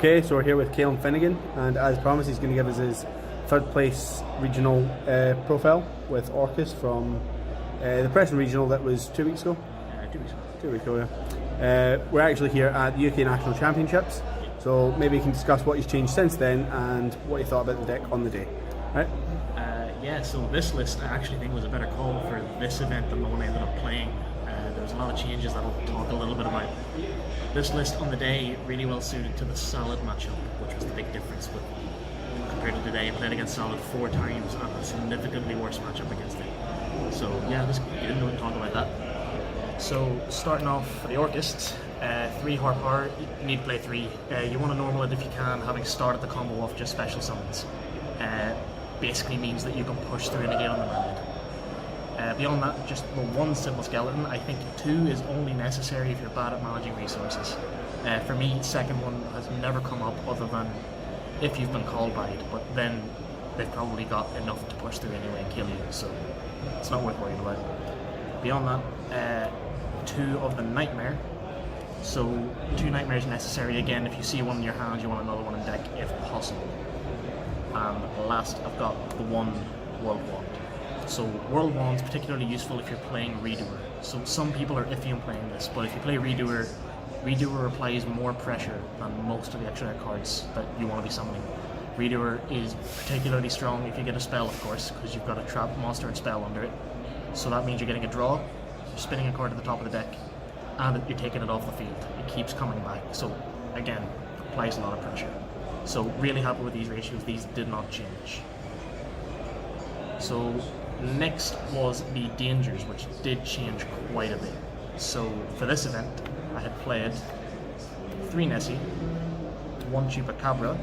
Okay, so we're here with Cailum Finnegan, and as promised, he's going to give us his third place regional profile with Orcust from the Preston Regional that was 2 weeks ago. 2 weeks ago. 2 weeks ago, yeah. We're actually here at the UK National Championships, so maybe you can discuss what you've changed since then and what you thought about the deck on the day. Right? Yeah, so this list I actually think was a better call for this event than the one I ended up playing. There was a lot of changes that I'll talk a little bit about. This list on the day really well suited to the Solid matchup, which was the big difference with compared to today. I played against Solid 4 times and a significantly worse matchup against it. So yeah, let's get into it and talk about that. So starting off for the Orcust, 3 horsepower, you need to play 3. You want to normal it if you can, having started the combo off just special summons. Basically means that you can push through and again on the mermaid. Beyond that, just the 1 simple skeleton. I think 2 is only necessary if you're bad at managing resources. For me, second one has never come up other than if you've been called by it, but then they've probably got enough to push through anyway and kill you, so it's not worth worrying about. Beyond that, 2 of the Nightmare. So 2 Nightmares necessary. Again, if you see one in your hand, you want another one in deck if possible. And last, I've got the 1 World Wand. So World Wand's particularly useful if you're playing Redoer. So some people are iffy on playing this, but if you play Redoer, Redoer applies more pressure than most of the extra cards that you want to be summoning. Redoer is particularly strong if you get a spell, of course, because you've got a trap monster and spell under it. So that means you're getting a draw, you're spinning a card at the top of the deck, and you're taking it off the field. It keeps coming back. So again, applies a lot of pressure. So really happy with these ratios. These did not change. So next was the dangers, which did change quite a bit. So for this event, I had played 3 Nessie, 1 Chupacabra,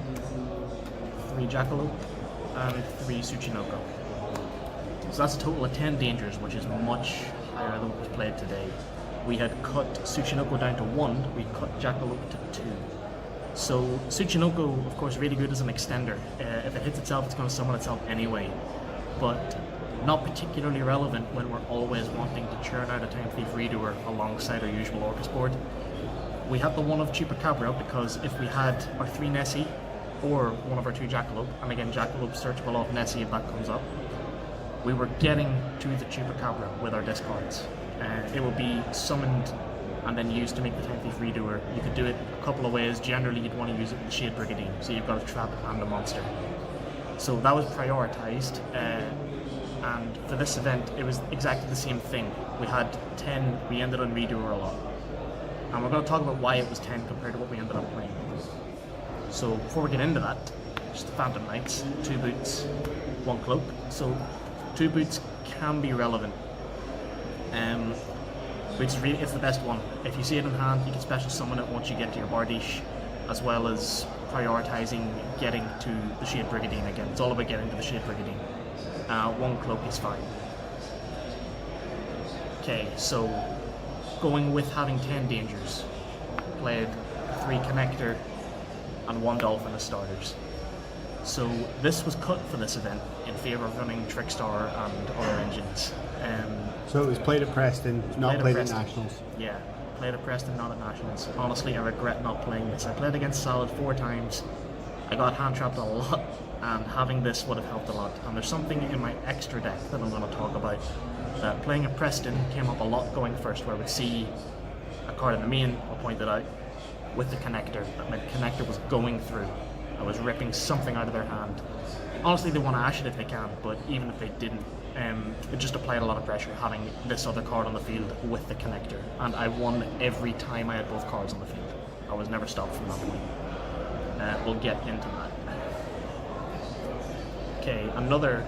3 Jackalope, and 3 Tsuchinoko. So that's a total of 10 dangers, which is much higher than what was played today. We had cut Tsuchinoko down to 1, we cut Jackalope to 2. So Tsuchinoko, of course, really good as an extender. If it hits itself, it's going to summon itself anyway. But not particularly relevant when we're always wanting to churn out a Time Thief Redoer alongside our usual Orcust board. We had the 1 of Chupacabra because if we had our 3 Nessie or one of our 2 Jackalope, and again Jackalope searchable off Nessie if that comes up, we were getting to the Chupacabra with our discards. It would be summoned and then used to make the Time Thief Redoer. You could do it a couple of ways. Generally you'd want to use it with Shade Brigandine, so you've got a trap and a monster. So that was prioritised, and for this event it was exactly the same thing. We had 10, we ended on Redoer a lot. And we're going to talk about why it was 10 compared to what we ended up playing. So before we get into that, just the Phantom Knights, 2 boots, 1 cloak. So 2 boots can be relevant. It's the best one. If you see it in hand, you can special summon it once you get to your Bardiche, as well as prioritising getting to the Shade Brigandine again. It's all about getting to the Shade Brigandine. 1 cloak is fine. Okay, so going with having 10 dangers, played 3 Connector and 1 Dolphin as starters. So this was cut for this event in favour of running Trickstar and other engines. So it was played at Preston, not played at Nationals. Yeah, played at Preston, not at Nationals. Honestly, I regret not playing this. I played against Solid 4 times. I got hand trapped a lot, and having this would have helped a lot. And there's something in my extra deck that I'm going to talk about. Playing at Preston came up a lot going first, where I would see a card in the main, I'll point it out, with the connector, that my connector was going through. I was ripping something out of their hand. Honestly, they want to ash it if they can, but even if they didn't, it just applied a lot of pressure having this other card on the field with the connector. And I won every time I had both cards on the field. I was never stopped from that point. We'll get into that. Okay, another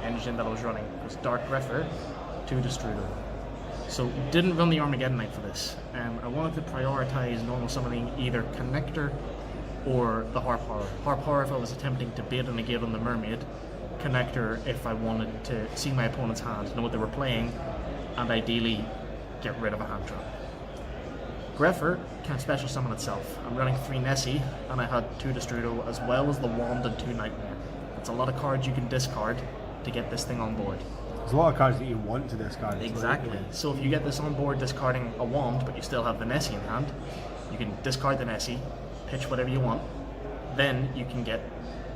engine that I was running was Dark Greffer, 2 Destrudo. So didn't run the Armageddon Knight for this. I wanted to prioritise normal summoning either Connector or the Harp Horror. Harp Horror if I was attempting to bait and negate on the Mermaid, Connector if I wanted to see my opponent's hand, know what they were playing, and ideally get rid of a hand trap. Greffer can special summon itself. I'm running 3 Nessie, and I had 2 Destrudo as well as the Wand and 2 Nightmare. It's a lot of cards you can discard to get this thing on board. There's a lot of cards that you want to discard. Exactly. So if you get this on board discarding a Wand, but you still have the Nessie in hand, you can discard the Nessie, pitch whatever you want, Then you can get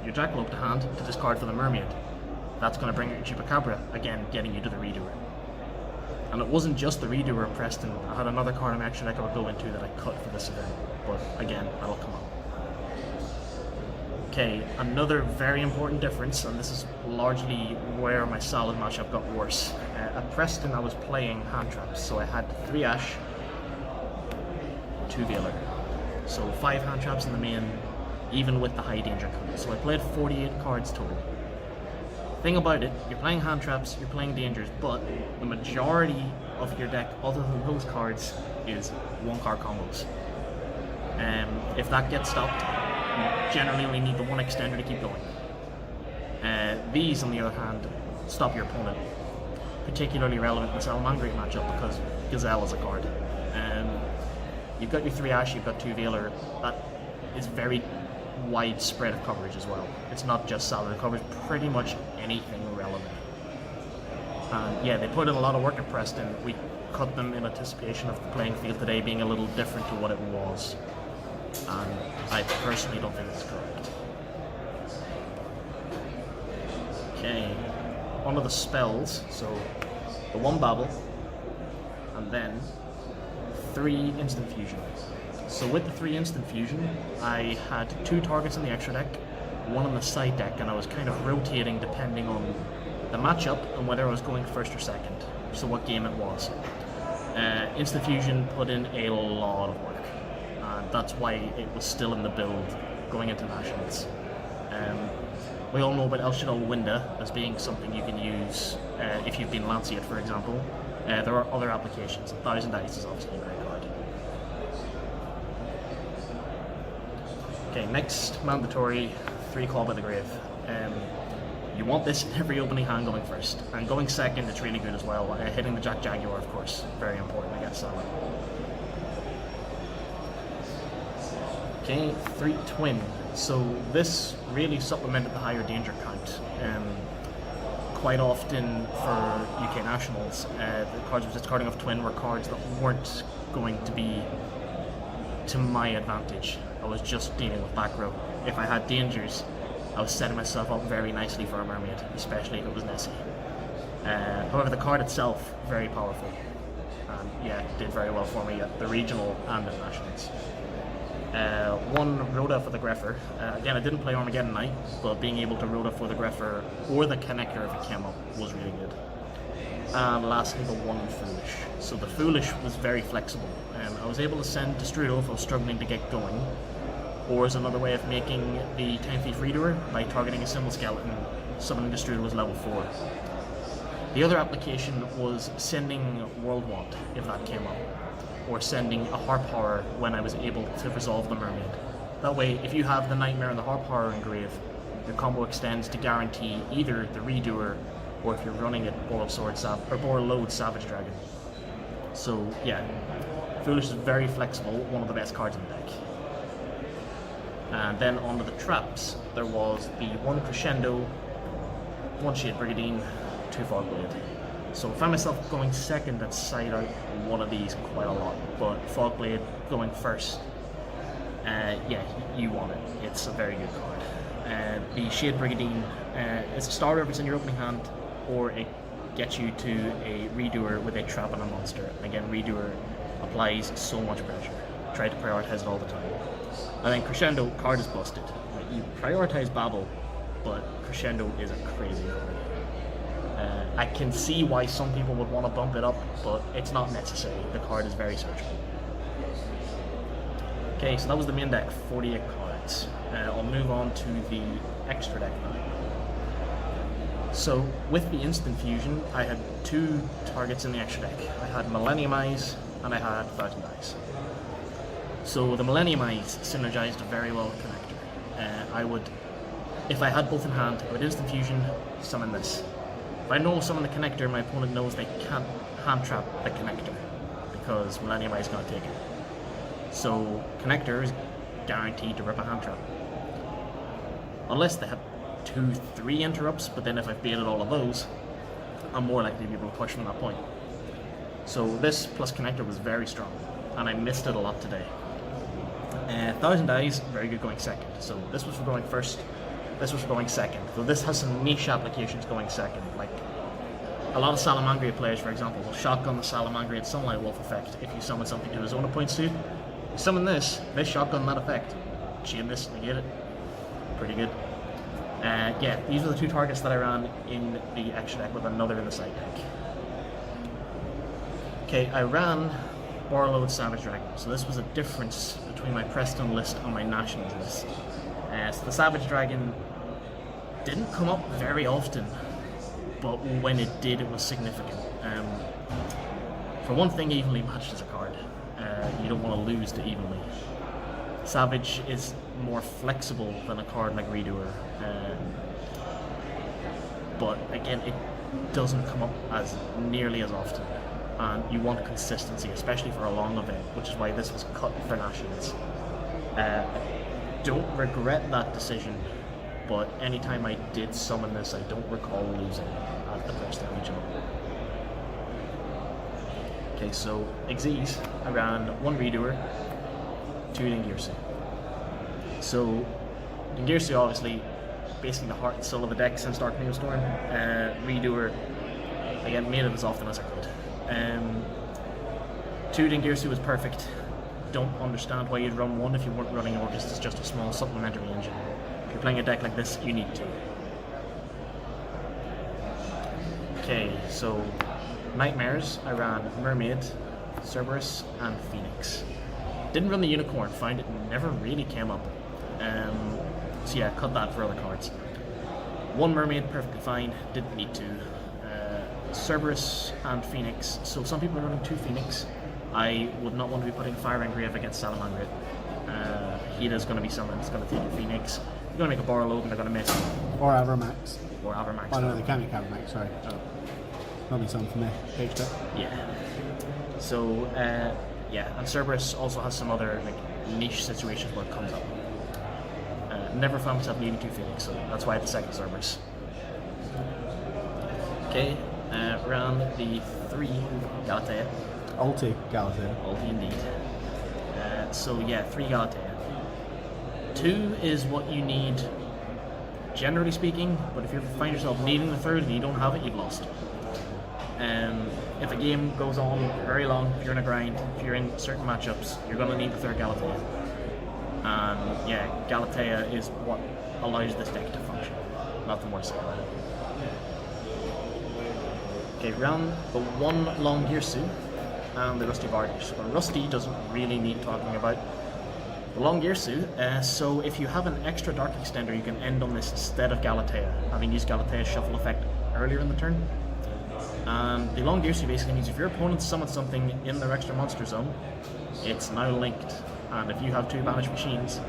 your Jackalope to hand to discard for the Mermaid. That's going to bring your Chupacabra, again getting you to the Redoer. And it wasn't just the Redoer, Preston. I had another card in my extra deck I would go into that I cut for this event, but again, that'll come up. Okay, another very important difference, and this is largely where my Salad matchup got worse. At Preston, I was playing hand traps, so I had 3 Ash, 2 Veiler. So 5 hand traps in the main, even with the high danger cards. So I played 48 cards total. Thing about it, you're playing hand traps, you're playing dangers, but the majority of your deck, other than those cards, is 1-card combos. If that gets stopped, you generally only need the 1 extender to keep going. These, on the other hand, stop your opponent. Particularly relevant in the Salamangreat matchup because Gazelle is a card. You've got your 3 Ash, you've got 2 Veiler. That is very widespread of coverage as well. It's not just Salad, it covers pretty much anything relevant. And yeah, they put in a lot of work at Preston. We cut them in anticipation of the playing field today being a little different to what it was. And I personally don't think it's correct. Okay, one of the spells, so the 1 Babble, and then 3 Instant Fusion. So with the 3 Instant Fusion, I had 2 targets in the extra deck, 1 on the side deck, and I was kind of rotating depending on the matchup and whether I was going first or second, so what game it was. Instant Fusion put in a lot of work, and that's why it was still in the build going into Nationals. We all know about El Shaddai Winda as being something you can use if you've been Lancet, for example. There are other applications. 1000 Dice is obviously a great card. Okay, next mandatory 3 Call by the Grave. You want this in every opening hand going first, and going second it's really good as well. Hitting the Jack Jaguar, of course, very important against Salad. Okay, 3 Twin. So this really supplemented the higher danger count. Quite often for UK Nationals, the cards with discarding of Twin were cards that weren't going to be to my advantage. I was just dealing with back row. If I had dangers, I was setting myself up very nicely for a Mermaid, especially if it was Nessie. However, the card itself, very powerful. And yeah, did very well for me at the Regional and the Nationals. 1 Rhoda for the Greffer. Again, I didn't play Armageddon Knight, but being able to Rhoda for the Greffer or the Connector if it came up was really good. And lastly, the 1 Foolish. So the Foolish was very flexible. I was able to send Destrudo if I was struggling to get going, or as another way of making the Time Thief Redoer by targeting a Symbol Skeleton, summoning Destrudo was level 4. The other application was sending World Want if that came up, or sending a Harp Horror when I was able to resolve the Mermaid. That way, if you have the Nightmare and the Harp Horror in grave, your combo extends to guarantee either the Redoer, or if you're running it, Borreload Savage Dragon. So yeah, Foolish is very flexible, one of the best cards in the deck. And then onto the traps, there was the 1 Crescendo, 1 Shade Brigandine, 2 Fogblade. So I found myself going second at side out one of these quite a lot, but Fogblade going first, yeah, you want it. It's a very good card. The Shade Brigandine is a starter if it's in your opening hand, or it gets you to a Redoer with a trap and a monster. Again, Redoer applies so much pressure. Try to prioritize it all the time. I think Crescendo card is busted. You prioritize Babel, but Crescendo is a crazy card. I can see why some people would want to bump it up, but it's not necessary. The card is very searchable. Okay, so that was the main deck, 48 cards. I'll move on to the extra deck now. So, with the Instant Fusion, I had 2 targets in the extra deck. I had Millennium Eyes, and I had 1000 Eyes. So the Millennium Eyes synergized very well with Connector. If I had both in hand, I would Instant Fusion, summon this. If I know summon the Connector, my opponent knows they can't hand trap the Connector, because Millennium Eye is going to take it. So Connector is guaranteed to rip a hand trap. Unless they have 2-3 interrupts, but then if I've baited all of those, I'm more likely to be able to push from that point. So this plus Connector was very strong, and I missed it a lot today. Thousand Eyes, very good going second. So this was for going first, this was for going second. So this has some niche applications going second. Like a lot of Salamangreat players, for example, will shotgun the Salamangreat Sunlight Wolf effect if you summon something to his own points suit. You summon this shotgun that effect. Chain this, negate it. Pretty good. Yeah, these are the 2 targets that I ran in the extra deck with another in the side deck. Okay, I ran Borreload Savage Dragon, so this was a difference between my Preston list and my Nationals list. So the Savage Dragon didn't come up very often, but when it did, it was significant. For one thing, evenly matched as a card. You don't want to lose to evenly. Savage is more flexible than a card like Redoer, but again, it doesn't come up as nearly as often. And you want consistency, especially for a long event, which is why this was cut for Nationals. Don't regret that decision, but anytime I did summon this, I don't recall losing at the Preston Regional. Okay, so Xyz, I ran 1 Redoer, 2 Dingirsu. So Dingirsu, obviously, basically the heart and soul of the deck since Dark Neostorm. Redoer, again, made it as often as I could. 2 Dingirsu was perfect. Don't understand why you'd run 1 if you weren't running Orcust. It's just a small supplementary engine. If you're playing a deck like this, you need to. Okay, so Nightmares, I ran Mermaid, Cerberus, and Phoenix. Didn't run the Unicorn, found it never really came up. So yeah, cut that for other cards. 1 Mermaid, perfectly fine, didn't need to. Cerberus and Phoenix. So some people are running 2 Phoenix. I would not want to be putting Fire Engrave against Salamangreat. Heat is going to be someone that's going to take a Phoenix. You're going to make a Borreload and they're going to miss. Or Avermax. Or Avermax. Oh no, they can't make Avermax, sorry. Oh. That'll be something from the page deck. Yeah. So, yeah, and Cerberus also has some other like niche situations where it comes up. Never found myself needing 2 Phoenix, so that's why I had the second Cerberus. Okay, ran the 3 Galatea. Ulti Galatea. Ulti indeed. So yeah, 3 Galatea. 2 is what you need, generally speaking, but if you find yourself needing the 3rd and you don't have it, you've lost. If a game goes on very long, if you're in a grind, if you're in certain matchups, you're going to need the 3rd Galatea. And yeah, Galatea is what allows this deck to function. Nothing more to say about it. Okay, round the 1 Longirsu and the Rusty Varnish. Well, Rusty doesn't really need talking about. The Longirsu, so if you have an extra Dark Extender, you can end on this instead of Galatea, having used Galatea's shuffle effect earlier in the turn. And the Longirsu basically means if your opponent summons something in their extra monster zone, it's now linked. And if you have 2 banished machines,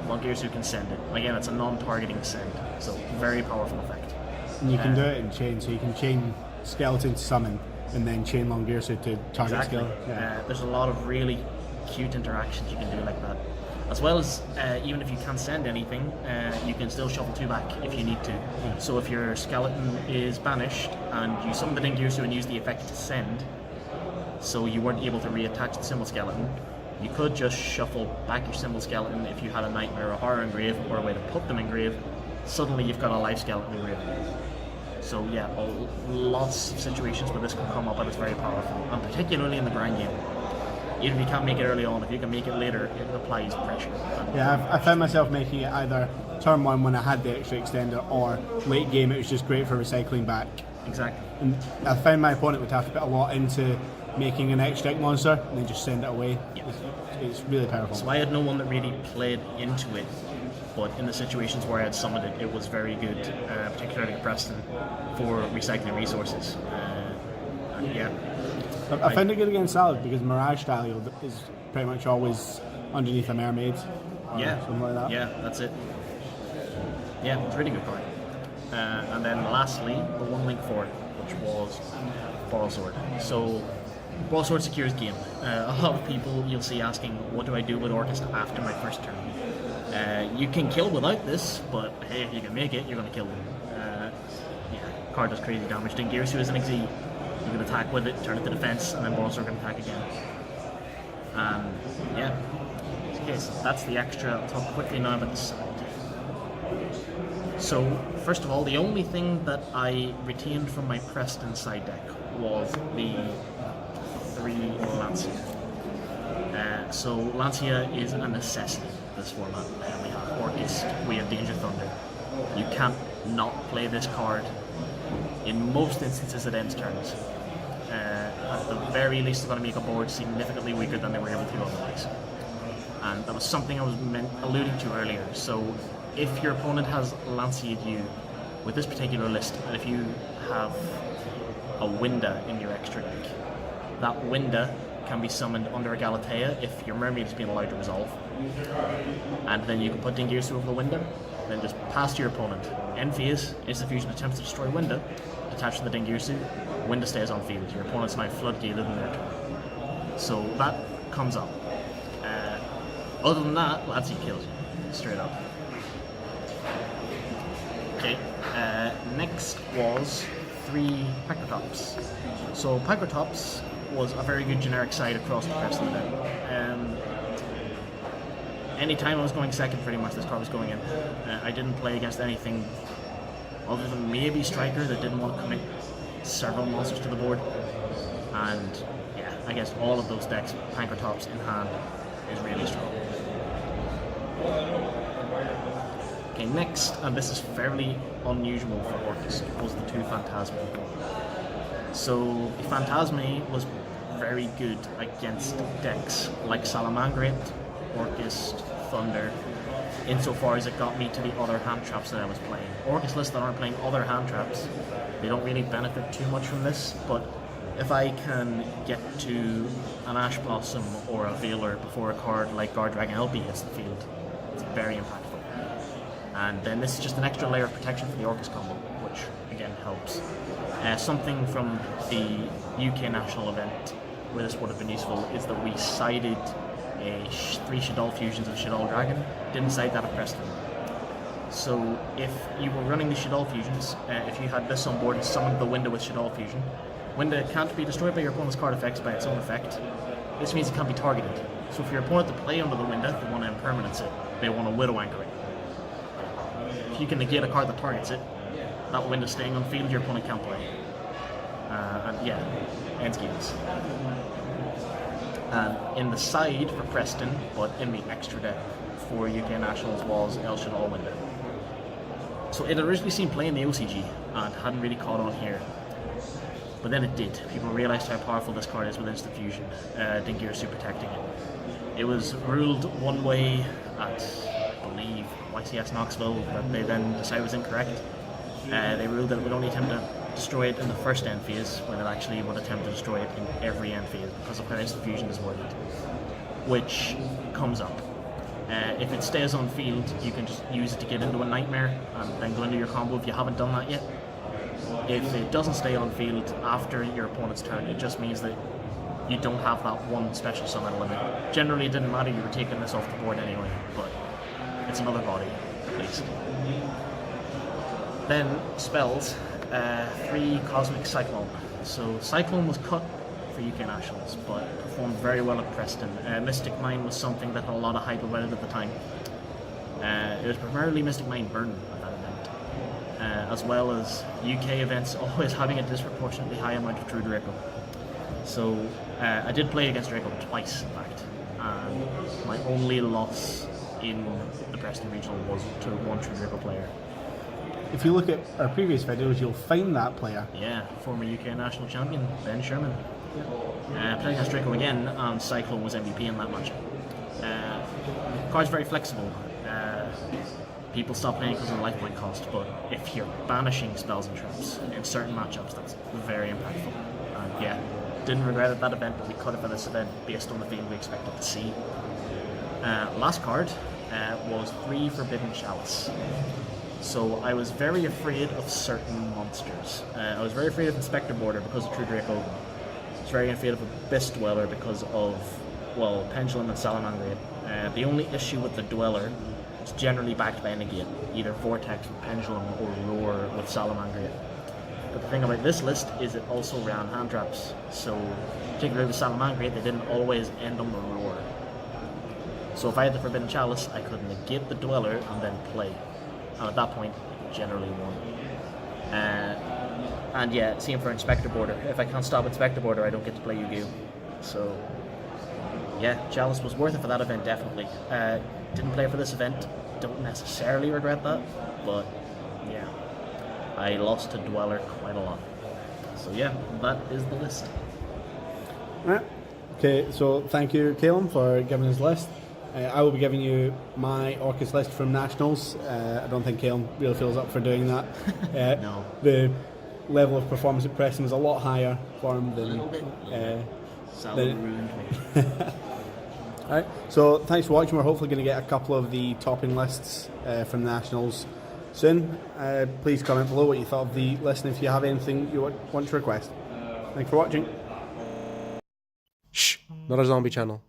Longirsu can send it. Again, it's a non-targeting send, so very powerful effect. And you can do it in chain, so you can chain Skeleton to summon, and then chain Longirsu to target Exactly. skill. Yeah. There's a lot of really cute interactions you can do like that. As well as, even if you can't send anything, you can still shuffle 2 back if you need to. Yeah. So if your skeleton is banished and you summon the Dingirsu and use the effect to send, so you weren't able to reattach the symbol skeleton, you could just shuffle back your symbol skeleton if you had a Nightmare or Horror engrave or a way to put them engrave. Suddenly you've got a life skeleton engrave. So yeah, lots of situations where this can come up and it's very powerful, and particularly in the grind game. Even if you can't make it early on, if you can make it later, it applies pressure. Yeah, I found myself making it either turn 1 when I had the extra extender, or late game it was just great for recycling back. Exactly. And I found my opponent would have to put a lot into making an extra deck monster and then just send it away. Yeah. It's really powerful. So I had no one that really played into it, but in the situations where I had summoned it, it was very good, particularly at Preston, for recycling resources. And yeah. I found it good against Salad because Mirage Stallion is pretty much always underneath a Mermaid. Or something like that. Yeah, that's it. Yeah, it's a really good card. And then lastly, the 1 link for it, which was Broadsword. So Broadsword secures game. A lot of people you'll see asking, what do I do with Orcust after my first turn? You can kill without this, but hey, if you can make it, you're going to kill them. Yeah, card does crazy damage. Dingirsu is an Xyz. You can attack with it, turn it to defense, and then Broadsword can attack again. Yeah. Okay, Okay, so that's the extra. I'll talk quickly now about the side. So, first of all, the only thing that I retained from my Preston side deck was the 3 Lancia. So Lancia is a necessity this format. We have Orcust, we have Danger Thunder. You can't not play this card. In most instances it ends turns. At the very least they're going to make a board significantly weaker than they were able to otherwise. And that was something I was alluding to earlier. So if your opponent has Lancia'd you with this particular list, and if you have a Winda in your extra deck, that Winda can be summoned under a Galatea if your Mermaid has been allowed to resolve. And then you can put Dingirsu over the Winda, then just pass to your opponent. End phase, Instant Fusion attempts to destroy Winda, detach from the Dingirsu, Winda stays on field. Your opponent's now floodgated in their turn. So that comes up. Other than that, Lancia kills you, straight up. Okay, next was 3 Pacrotops. So Pacrotops was a very good generic side across the Preston event. Anytime I was going second, pretty much this card was going in. I didn't play against anything other than maybe Striker that didn't want to commit several monsters to the board. And yeah, I guess all of those decks, Pacrotops in hand, is really strong. Okay, next, and this is fairly unusual for Orcust, was the 2 Phantasmae. So the Phantasmae was very good against decks like Salamangreat, Orcust, Thunder, insofar as it got me to the other hand traps that I was playing. Orcust lists that aren't playing other hand traps, they don't really benefit too much from this, but if I can get to an Ash Blossom or a Veiler before a card like Guard Dragon LP hits the field, it's very impactful. And then this is just an extra layer of protection for the Orcust combo, which again helps. Something from the UK national event where this would have been useful is that we sided 3 Shaddoll fusions of Shaddoll Dragon, didn't side that at Preston. So if you were running the Shaddoll fusions, if you had this on board and summoned the Winda with Shaddoll fusion, Winda can't be destroyed by your opponent's card effects by its own effect. This means it can't be targeted. So for your opponent to play under the Winda, they want to impermanence it, they want to Widow Anchor it. If you can negate a card that targets it, that Winda staying on field, your opponent can't play. And yeah, ends games. And in the side for Preston, but in the extra deck for UK Nationals was El Shaddoll Winda. So it originally seemed play in the OCG and hadn't really caught on here. But then it did. People realised how powerful this card is with Instant Fusion, Dingirsu protecting it. It was ruled one way at, I believe, YCS Knoxville, that they then decided was incorrect. They ruled that it would only attempt to destroy it in the first end phase, when it actually would attempt to destroy it in every end phase because of how Instant Fusion is worded, which comes up. If it stays on field, you can just use it to get into a Nightmare and then go into your combo if you haven't done that yet. If it doesn't stay on field after your opponent's turn, it just means that you don't have that one special summon limit. Generally it didn't matter, you were taking this off the board anyway, but it's another body, at least. Then spells, 3 Cosmic Cyclone. So Cyclone was cut for UK Nationals, but performed very well at Preston. Mystic Mine was something that had a lot of hype about it at the time. It was primarily Mystic Mine Burn at that event, as well as UK events always having a disproportionately high amount of True Draco. So I did play against Draco twice, in fact, and my only loss in the Preston Regional was to one True Draco player. If you look at our previous videos, you'll find that player. Yeah, former UK national champion, Ben Sherman. Playing against Draco again, and Cyclone was MVP in that match. Card's very flexible. People stop playing because of the life point cost, but if you're banishing spells and traps in certain matchups, that's very impactful. And yeah, didn't regret it that event, but we cut it for this event based on the field we expected to see. Last card was 3 Forbidden Chalice. So I was very afraid of certain monsters. I was very afraid of Inspector Border because of True Draco. I was very afraid of Abyss Dweller because of, well, Pendulum and Salamangreat. The only issue with the Dweller is generally backed by a negate, either Vortex with Pendulum or Roar with Salamangreat. But the thing about this list is it also ran hand traps. So particularly with Salamangreat, they didn't always end on the Roar. So if I had the Forbidden Chalice, I could negate the Dweller and then play. And at that point, generally won. And yeah, same for Inspector Border. If I can't stop Inspector Border, I don't get to play Yu-Gi-Oh! So yeah, Chalice was worth it for that event, definitely. Didn't play for this event, don't necessarily regret that, but yeah, I lost to Dweller quite a lot. So yeah, that is the list. Right. Okay, so thank you, Cailum, for giving us a list. I will be giving you my Orcust list from Nationals. I don't think Cailum really feels up for doing that. No. The level of performance at Preston was a lot higher for him than... A little bit, yeah. Salad ruined me. Alright, so thanks for watching. We're hopefully going to get a couple of the topping lists from Nationals soon. Please comment below what you thought of the list and if you have anything you want to request. Thanks for watching. Shh, not a zombie channel.